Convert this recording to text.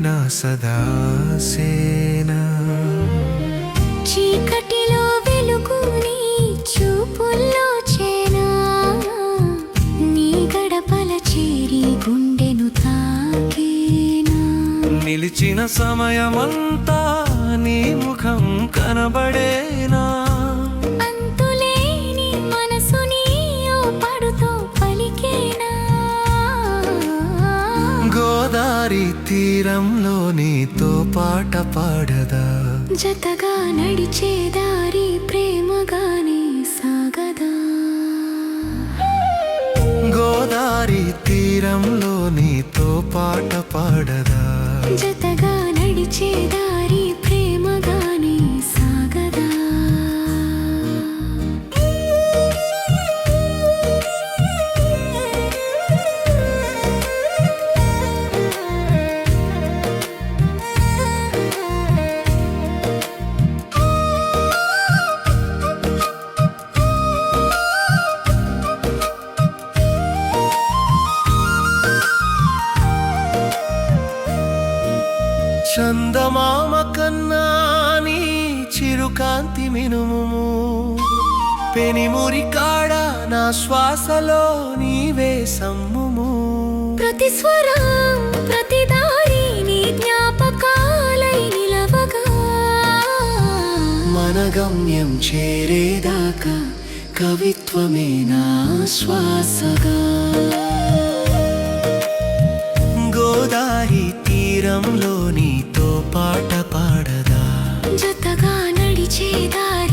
నువ్వేనా సదాసేనా చీకటిలో వెలుగు నీ చూపుల్లో చేనా నీ గడపల చేరి గుండెను తాకేనా నిలిచిన సమయమంతా నీ ముఖం కనబడేనా అంతులేని మనసుని ఓ పడుతో పలికేనా గోదారి తీరంలో నీతో పాట పాడదా జతగా నడిచే దారి ప్రేమగానే సాగదా గోదారి తీరంలో నీతో పాట పాడదా జతగా నడిచే దారి ప్రేమగానే సాగదా చందమామ కన్నా నీ చిరుకాంతి మినుము పెనిమురి కాడ నా శ్వాసలో నీవే సమ్ముము ప్రతి స్వరం ప్రతి దారి నీ జ్ఞాపకాలై నిలవగా మన గమ్యం చేరేదాకా కవిత్వమే నా శ్వాసగా గోదారి తీరంలో నీతో పాట పాడదా జతగా నడిచే దారి